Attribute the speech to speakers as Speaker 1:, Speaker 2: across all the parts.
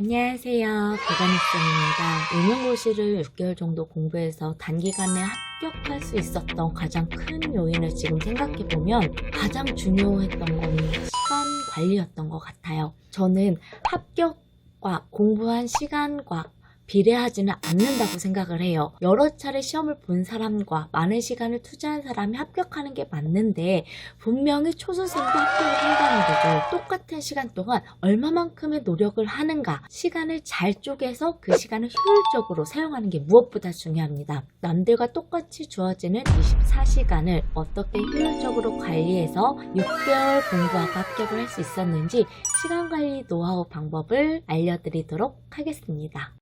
Speaker 1: 안녕하세요. 보건학생입니다. 임용고시를 6개월 정도 공부해서 단기간에 합격할 수 있었던 가장 큰 요인을 지금 생각해보면 가장 중요했던 건 시간 관리였던 것 같아요. 저는 합격과 공부한 시간과 비례하지는 않는다고 생각을 해요. 여러 차례 시험을 본 사람과 많은 시간을 투자한 사람이 합격하는 게 맞는데 분명히 초수생도 합격을 한다는 거죠. 똑같은 시간 동안 얼마만큼의 노력을 하는가, 시간을 잘 쪼개서 그 시간을 효율적으로 사용하는 게 무엇보다 중요합니다. 남들과 똑같이 주어지는 24시간을 어떻게 효율적으로 관리해서 6개월 공부하고 합격을 할 수 있었는지 시간관리 노하우 방법을 알려드리도록 하겠습니다.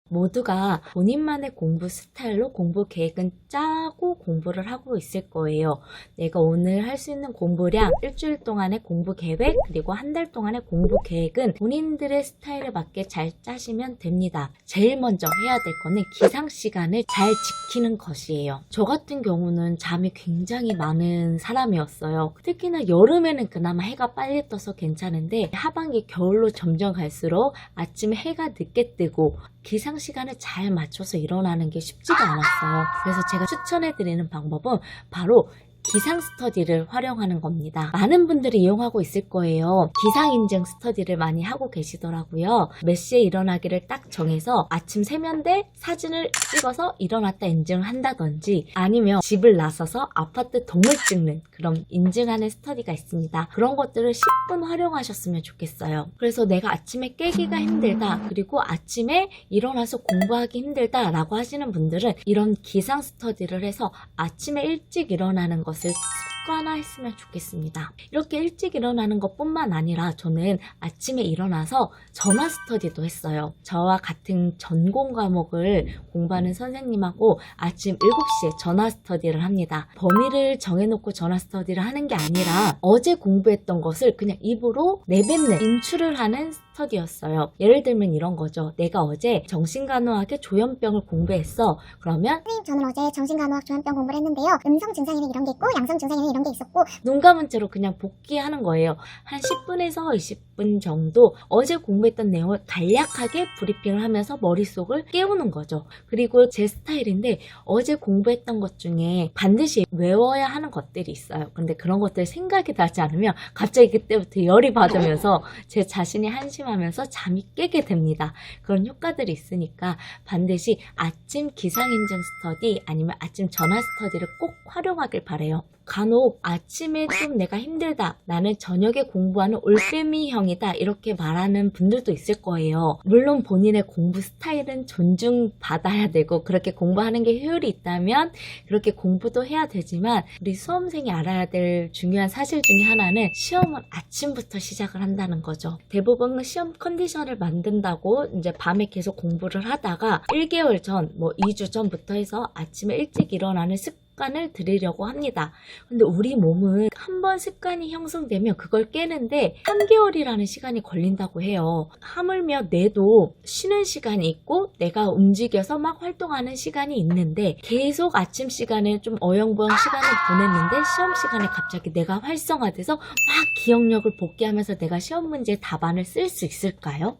Speaker 1: 모두가 본인만의 공부 스타일로 공부 계획은 짜고 공부를 하고 있을 거예요. 내가 오늘 할 수 있는 공부량, 일주일 동안의 공부 계획, 그리고 한 달 동안의 공부 계획은 본인들의 스타일에 맞게 잘 짜시면 됩니다. 제일 먼저 해야 될 거는 기상 시간을 잘 지키는 것이에요. 저 같은 경우는 잠이 굉장히 많은 사람이었어요. 특히나 여름에는 그나마 해가 빨리 떠서 괜찮은데 하반기 겨울로 점점 갈수록 아침에 해가 늦게 뜨고 기상 시간을 잘 맞춰서 일어나는 게 쉽지가 않았어요. 그래서 제가 추천해드리는 방법은 바로 기상 스터디를 활용하는 겁니다. 많은 분들이 이용하고 있을 거예요. 기상 인증 스터디를 많이 하고 계시더라고요. 몇 시에 일어나기를 딱 정해서 아침 세면대 사진을 찍어서 일어났다 인증을 한다든지 아니면 집을 나서서 아파트 동을 찍는 그런 인증하는 스터디가 있습니다. 그런 것들을 10분 활용하셨으면 좋겠어요. 그래서 내가 아침에 깨기가 힘들다, 그리고 아침에 일어나서 공부하기 힘들다 라고 하시는 분들은 이런 기상 스터디를 해서 아침에 일찍 일어나는 것을 습관화했으면 좋겠습니다. 이렇게 일찍 일어나는 것뿐만 아니라 저는 아침에 일어나서 전화 스터디도 했어요. 저와 같은 전공 과목을 공부하는 선생님하고 아침 7시에 전화 스터디를 합니다. 범위를 정해놓고 전화 스터디를 하는 게 아니라 어제 공부했던 것을 그냥 입으로 내뱉는, 인출을 하는 스터디였어요. 예를 들면 이런 거죠. 내가 어제 정신간호학의 조현병을 공부했어. 그러면
Speaker 2: 선생님, 저는 어제 정신간호학 조현병 공부를 했는데요. 음성 증상에는 이런 게 있고 양성 증상에는 이런 게 있었고,
Speaker 1: 눈 감은 채로 그냥 복기하는 거예요. 한 10분에서 20분 정도 어제 공부했던 내용을 간략하게 브리핑을 하면서 머릿속을 깨우는 거죠. 그리고 제 스타일인데 어제 공부했던 것 중에 반드시 외워야 하는 것들이 있어요. 근데 그런 것들 생각이 나지 않으면 갑자기 그때부터 열이 받으면서 제 자신이 한심하면서 잠이 깨게 됩니다. 그런 효과들이 있으니까 반드시 아침 기상인증 스터디 아니면 아침 전화 스터디를 꼭 활용하길 바래요. 간혹 아침에 좀 내가 힘들다, 나는 저녁에 공부하는 올빼미형이다 이렇게 말하는 분들도 있을 거예요. 물론 본인의 공부 스타일은 존중받아야 되고 그렇게 공부하는 게 효율이 있다면 그렇게 공부도 해야 되지만 우리 수험생이 알아야 될 중요한 사실 중에 하나는 시험은 아침부터 시작을 한다는 거죠. 대부분 시험 컨디션을 만든다고 이제 밤에 계속 공부를 하다가 1개월 전, 2주 전부터 해서 아침에 일찍 일어나는 습관을 들이려고 합니다. 근데 우리 몸은 한 번 습관이 형성되면 그걸 깨는데 3개월이라는 시간이 걸린다고 해요. 하물며 뇌도 쉬는 시간이 있고 내가 움직여서 막 활동하는 시간이 있는데 계속 아침 시간에 좀 어영부영 시간을 보냈는데 시험 시간에 갑자기 내가 활성화돼서 막 기억력을 복귀하면서 내가 시험 문제의 답안을 쓸 수 있을까요?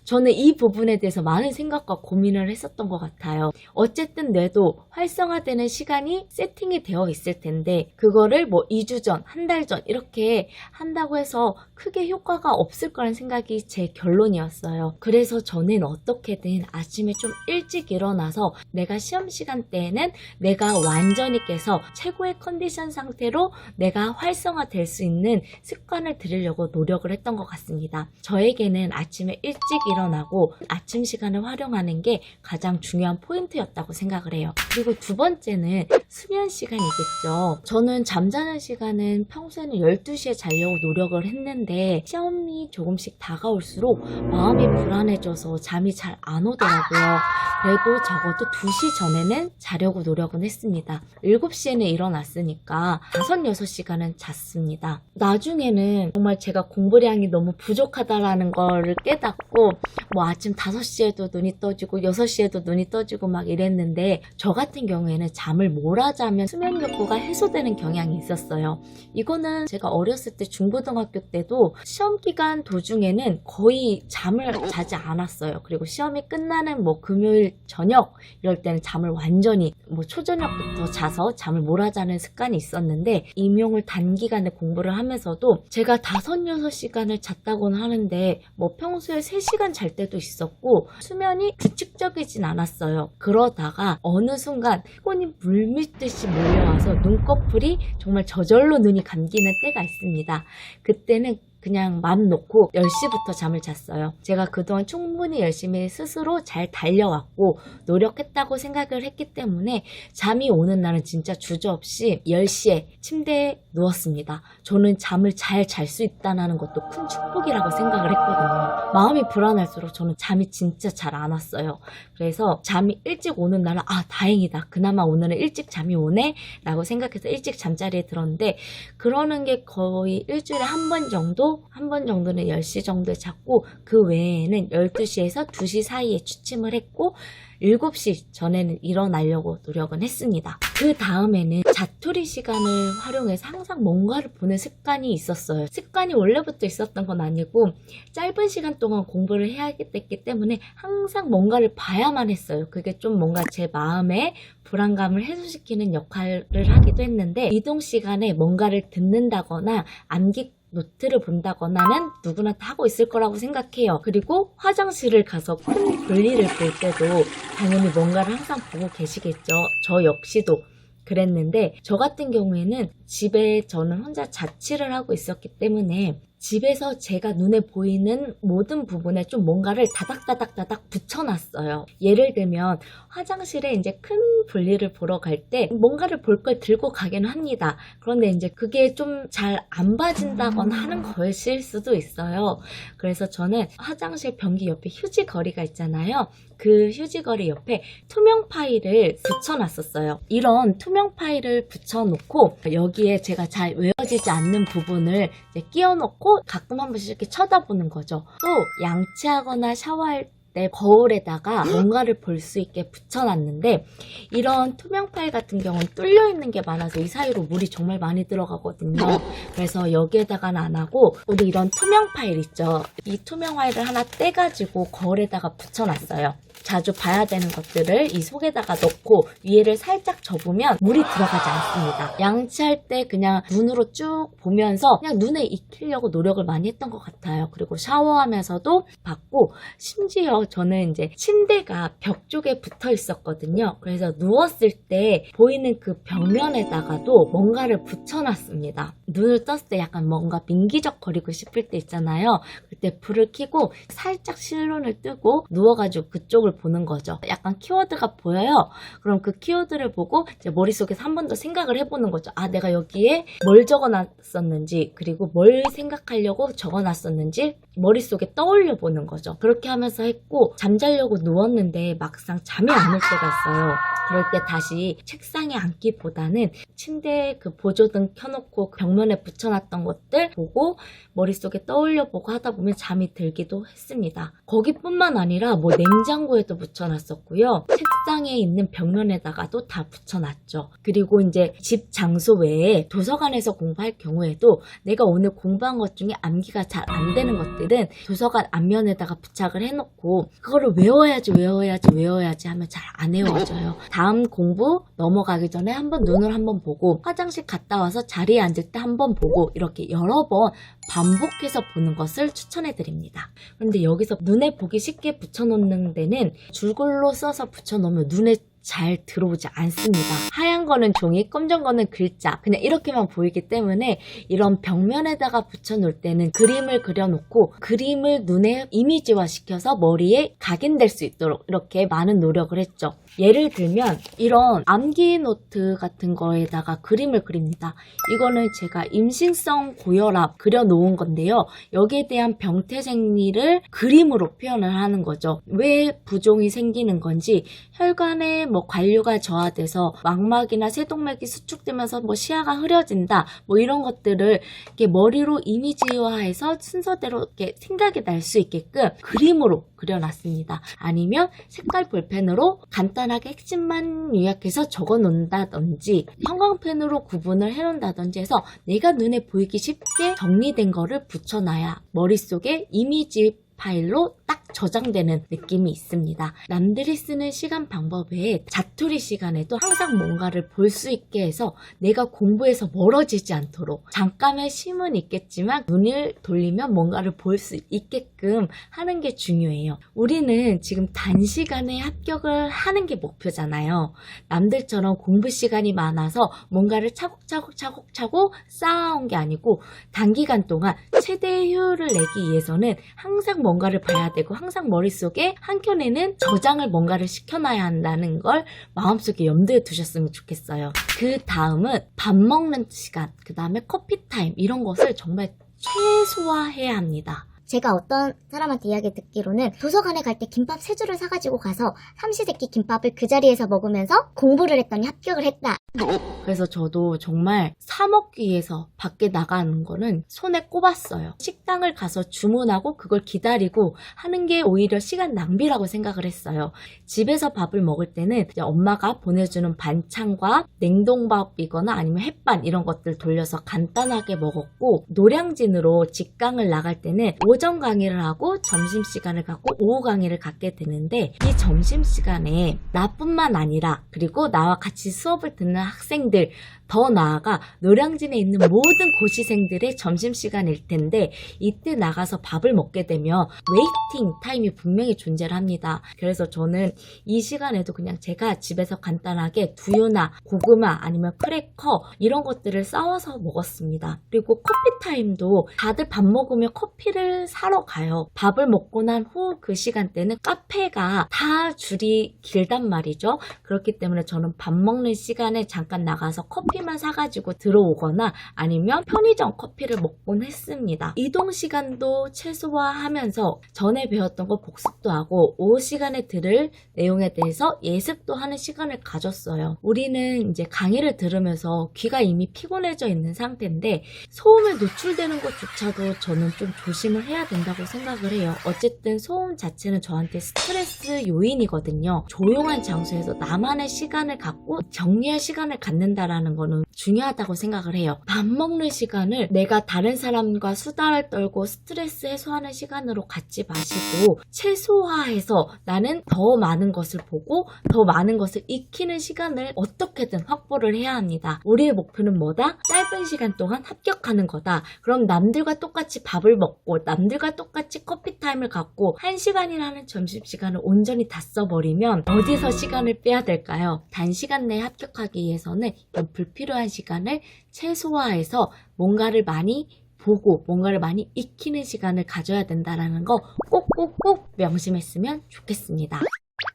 Speaker 1: 저는 이 부분에 대해서 많은 생각과 고민을 했었던 것 같아요. 어쨌든 뇌도 활성화되는 시간이 세팅이 되어 있을 텐데 그거를 2주 전, 한 달 전 이렇게 한다고 해서 크게 효과가 없을 거라는 생각이 제 결론이었어요. 그래서 저는 어떻게든 아침에 좀 일찍 일어나서 내가 시험 시간대에는 내가 완전히 깨서 최고의 컨디션 상태로 내가 활성화될 수 있는 습관을 들이려고 노력을 했던 것 같습니다. 저에게는 아침에 일찍 일어나고 아침 시간을 활용하는 게 가장 중요한 포인트였다고 생각을 해요. 그리고 두 번째는 수면 시간이겠죠. 저는 잠자는 시간은 평소에는 12시에 자려고 노력을 했는데 시험이 조금씩 다가올수록 마음이 불안해져서 잠이 잘 안 오더라고요. 그래도 적어도 2시 전에는 자려고 노력은 했습니다. 7시에는 일어났으니까 5, 6시간은 잤습니다. 나중에는 정말 제가 공부량이 너무 부족하다라는 거를 깨닫고 아침 5시에도 눈이 떠지고 6시에도 눈이 떠지고 막 이랬는데 저 같은 경우에는 잠을 몰아자면 수면 욕구가 해소되는 경향이 있었어요. 이거는 제가 어렸을 때 중고등학교 때도 때도 시험 기간 도중에는 거의 잠을 자지 않았어요. 그리고 시험이 끝나는 뭐 금요일 저녁 이럴 때는 잠을 완전히 뭐 초저녁부터 자서 잠을 몰아자는 습관이 있었는데, 임용을 단기간에 공부를 하면서도 제가 5-6시간을 잤다고는 하는데 뭐 평소에 3시간 잘 때도 있었고 수면이 규칙적이진 않았어요. 그러다가 어느 순간 피곤이 물밀듯이 몰려와서 눈꺼풀이 정말 저절로 눈이 감기는 때가 있습니다. 그때는 그냥 맘 놓고 10시부터 잠을 잤어요. 제가 그동안 충분히 열심히 스스로 잘 달려왔고 노력했다고 생각을 했기 때문에 잠이 오는 날은 진짜 주저없이 10시에 침대에 누웠습니다. 저는 잠을 잘 잘 수 있다는 것도 큰 축복이라고 생각을 했거든요. 마음이 불안할수록 저는 잠이 진짜 잘 안 왔어요. 그래서 잠이 일찍 오는 날은 다행이다. 그나마 오늘은 일찍 잠이 오네 라고 생각해서 일찍 잠자리에 들었는데, 그러는 게 거의 일주일에 한 번 정도는 10시 정도에 잤고, 그 외에는 12시에서 2시 사이에 취침을 했고 7시 전에는 일어나려고 노력은 했습니다. 그 다음에는 자투리 시간을 활용해서 항상 뭔가를 보는 습관이 있었어요. 습관이 원래부터 있었던 건 아니고 짧은 시간 동안 공부를 해야 됐기 때문에 항상 뭔가를 봐야만 했어요. 그게 좀 뭔가 제 마음에 불안감을 해소시키는 역할을 하기도 했는데, 이동 시간에 뭔가를 듣는다거나 암기 노트를 본다거나는 누구나 다 하고 있을 거라고 생각해요. 그리고 화장실을 가서 큰 볼일을 볼 때도 당연히 뭔가를 항상 보고 계시겠죠. 저 역시도 그랬는데, 저 같은 경우에는 집에 저는 혼자 자취를 하고 있었기 때문에 집에서 제가 눈에 보이는 모든 부분에 좀 뭔가를 다닥다닥 붙여놨어요. 예를 들면 화장실에 이제 큰 볼일을 보러 갈 때 뭔가를 볼 걸 들고 가기는 합니다. 그런데 이제 그게 좀 잘 안 봐진다거나 하는 것일 수도 있어요. 그래서 저는 화장실 변기 옆에 휴지 거리가 있잖아요. 그 휴지 거리 옆에 투명 파일을 붙여놨었어요. 이런 투명 파일을 붙여놓고 여기에 제가 잘 외워지지 않는 부분을 이제 끼워놓고 가끔 한 번씩 이렇게 쳐다보는 거죠. 또 양치하거나 샤워할 때 거울에다가 뭔가를 볼 수 있게 붙여놨는데, 이런 투명 파일 같은 경우는 뚫려 있는 게 많아서 이 사이로 물이 정말 많이 들어가거든요. 그래서 여기에다가는 안 하고 우리 이런 투명 파일 있죠. 이 투명 파일을 하나 떼가지고 거울에다가 붙여놨어요. 자주 봐야 되는 것들을 이 속에다가 넣고 위에를 살짝 접으면 물이 들어가지 않습니다. 양치할 때 그냥 눈으로 쭉 보면서 그냥 눈에 익히려고 노력을 많이 했던 것 같아요. 그리고 샤워하면서도 봤고, 심지어 저는 이제 침대가 벽 쪽에 붙어 있었거든요. 그래서 누웠을 때 보이는 그 벽면에다가도 뭔가를 붙여놨습니다. 눈을 떴을 때 약간 뭔가 민기적거리고 싶을 때 있잖아요. 그때 불을 켜고 살짝 실눈을 뜨고 누워가지고 그쪽을 보는 거죠. 약간 키워드가 보여요. 그럼 그 키워드를 보고 이제 머릿속에서 한 번 더 생각을 해보는 거죠. 내가 여기에 뭘 적어놨었는지, 그리고 뭘 생각하려고 적어놨었는지 머릿속에 떠올려 보는 거죠. 그렇게 하면서 했고, 잠자려고 누웠는데 막상 잠이 안 올 때가 있어요. 그럴 때 다시 책상에 앉기보다는 침대에 그 보조등 켜놓고 벽면에 붙여놨던 것들 보고 머릿속에 떠올려보고 하다 보면 잠이 들기도 했습니다. 거기뿐만 아니라 뭐 냉장고에도 붙여놨었고요. 책상에 있는 벽면에다가도 다 붙여놨죠. 그리고 이제 집 장소 외에 도서관에서 공부할 경우에도 내가 오늘 공부한 것 중에 암기가 잘 안 되는 것들은 도서관 앞면에다가 부착을 해놓고 그거를 외워야지 하면 잘 안 외워져요. 다음 공부 넘어가기 전에 한번 눈을 한번 보고, 화장실 갔다 와서 자리에 앉을 때 한번 보고, 이렇게 여러 번 반복해서 보는 것을 추천해드립니다. 그런데 여기서 눈에 보기 쉽게 붙여놓는 데는 줄글로 써서 붙여놓으면 눈에 잘 들어오지 않습니다. 하얀 거는 종이, 검정 거는 글자, 그냥 이렇게만 보이기 때문에 이런 벽면에다가 붙여놓을 때는 그림을 그려놓고 그림을 눈에 이미지화 시켜서 머리에 각인될 수 있도록 이렇게 많은 노력을 했죠. 예를 들면 이런 암기 노트 같은 거에다가 그림을 그립니다. 이거는 제가 임신성 고혈압 그려놓은 건데요. 여기에 대한 병태 생리를 그림으로 표현을 하는 거죠. 왜 부종이 생기는 건지, 혈관에 뭐 관료가 저하돼서 망막이나 세동맥이 수축되면서 뭐 시야가 흐려진다 뭐 이런 것들을 이렇게 머리로 이미지화해서 순서대로 이렇게 생각이 날 수 있게끔 그림으로 그려놨습니다. 아니면 색깔 볼펜으로 간단하게 핵심만 요약해서 적어 놓는다든지 형광펜으로 구분을 해놓는다든지 해서 내가 눈에 보이기 쉽게 정리된 거를 붙여놔야 머릿속에 이미지 파일로 딱 저장되는 느낌이 있습니다. 남들이 쓰는 시간 방법 외에 자투리 시간에도 항상 뭔가를 볼 수 있게 해서 내가 공부에서 멀어지지 않도록 잠깐의 쉼은 있겠지만 눈을 돌리면 뭔가를 볼 수 있게끔 하는 게 중요해요. 우리는 지금 단시간에 합격을 하는 게 목표잖아요. 남들처럼 공부 시간이 많아서 뭔가를 차곡차곡 쌓아온 게 아니고 단기간 동안 최대의 효율을 내기 위해서는 항상 뭔가를 봐야 되고 항상 머릿속에 한켠에는 저장을 뭔가를 시켜놔야 한다는 걸 마음속에 염두에 두셨으면 좋겠어요. 그 다음은 밥 먹는 시간, 그 다음에 커피 타임 이런 것을 정말 최소화해야 합니다.
Speaker 2: 제가 어떤 사람한테 이야기 듣기로는 도서관에 갈 때 김밥 3줄을 사가지고 가서 삼시세끼 김밥을 그 자리에서 먹으면서 공부를 했더니 합격을 했다.
Speaker 1: 그래서 저도 정말 사 먹기 위해서 밖에 나가는 거는 손에 꼽았어요. 식당을 가서 주문하고 그걸 기다리고 하는 게 오히려 시간 낭비라고 생각을 했어요. 집에서 밥을 먹을 때는 이제 엄마가 보내주는 반찬과 냉동밥이거나 아니면 햇반 이런 것들 돌려서 간단하게 먹었고 노량진으로 직강을 나갈 때는 오전 강의를 하고 점심시간을 갖고 오후 강의를 갖게 되는데 이 점심시간에 나뿐만 아니라 그리고 나와 같이 수업을 듣는 학생들 더 나아가 노량진에 있는 모든 고시생들의 점심시간일 텐데 이때 나가서 밥을 먹게 되면 웨이팅 타임이 분명히 존재를 합니다. 그래서 저는 이 시간에도 그냥 제가 집에서 간단하게 두유나 고구마 아니면 크래커 이런 것들을 싸워서 먹었습니다. 그리고 커피 타임도 다들 밥 먹으면 커피를 사러 가요. 밥을 먹고 난 후 그 시간대는 카페가 다 줄이 길단 말이죠. 그렇기 때문에 저는 밥 먹는 시간에 잠깐 나가서 커피만 사가지고 들어오거나 아니면 편의점 커피를 먹곤 했습니다. 이동 시간도 최소화하면서 전에 배웠던 거 복습도 하고 오후 시간에 들을 내용에 대해서 예습도 하는 시간을 가졌어요. 우리는 이제 강의를 들으면서 귀가 이미 피곤해져 있는 상태인데 소음에 노출되는 것조차도 저는 좀 조심을 해야 된다고 생각을 해요. 어쨌든 소음 자체는 저한테 스트레스 요인이거든요. 조용한 장소에서 나만의 시간을 갖고 정리할 시간을 갖는다라는 거는 중요하다고 생각을 해요. 밥 먹는 시간을 내가 다른 사람과 수다를 떨고 스트레스 해소하는 시간으로 갖지 마시고 최소화해서 나는 더 많은 것을 보고 더 많은 것을 익히는 시간을 어떻게든 확보를 해야 합니다. 우리의 목표는 뭐다? 짧은 시간 동안 합격하는 거다. 그럼 남들과 똑같이 밥을 먹고 남들과 똑같이 커피 타임을 갖고 1시간이라는 점심시간을 온전히 다 써버리면 어디서 시간을 빼야 될까요? 단시간 내에 합격하기 위해서는 이런 불필요한 시간을 최소화해서 뭔가를 많이 보고 뭔가를 많이 익히는 시간을 가져야 된다는 거 꼭꼭꼭 명심했으면 좋겠습니다.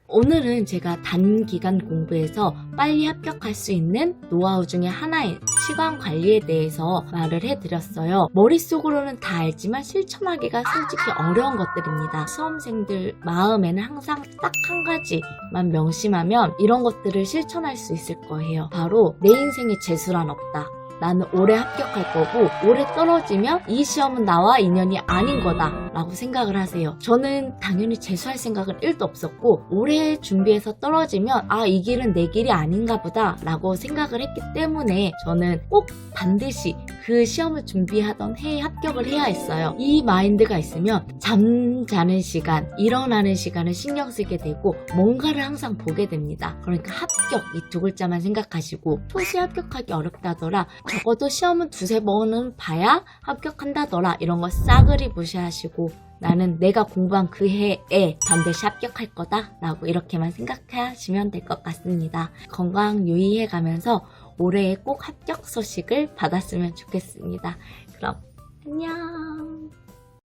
Speaker 1: 오늘은 제가 단기간 공부에서 빨리 합격할 수 있는 노하우 중에 하나인 시간 관리에 대해서 말을 해드렸어요. 머릿속으로는 다 알지만 실천하기가 솔직히 어려운 것들입니다. 수험생들 마음에는 항상 딱 한 가지만 명심하면 이런 것들을 실천할 수 있을 거예요. 바로 내 인생에 재수란 없다. 나는 올해 합격할 거고 올해 떨어지면 이 시험은 나와 인연이 아닌 거다 라고 생각을 하세요. 저는 당연히 재수할 생각은 1도 없었고 올해 준비해서 떨어지면 이 길은 내 길이 아닌가 보다 라고 생각을 했기 때문에 저는 꼭 반드시 그 시험을 준비하던 해에 합격을 해야 했어요. 이 마인드가 있으면 잠자는 시간, 일어나는 시간을 신경 쓰게 되고 뭔가를 항상 보게 됩니다. 그러니까 합격 이 두 글자만 생각하시고 토시 합격하기 어렵다더라 적어도 시험은 2-3번은 봐야 합격한다더라 이런 거 싸그리 무시하시고 나는 내가 공부한 그 해에 반드시 합격할 거다 라고 이렇게만 생각하시면 될 것 같습니다. 건강 유의해 가면서 올해에 꼭 합격 소식을 받았으면 좋겠습니다. 그럼 안녕.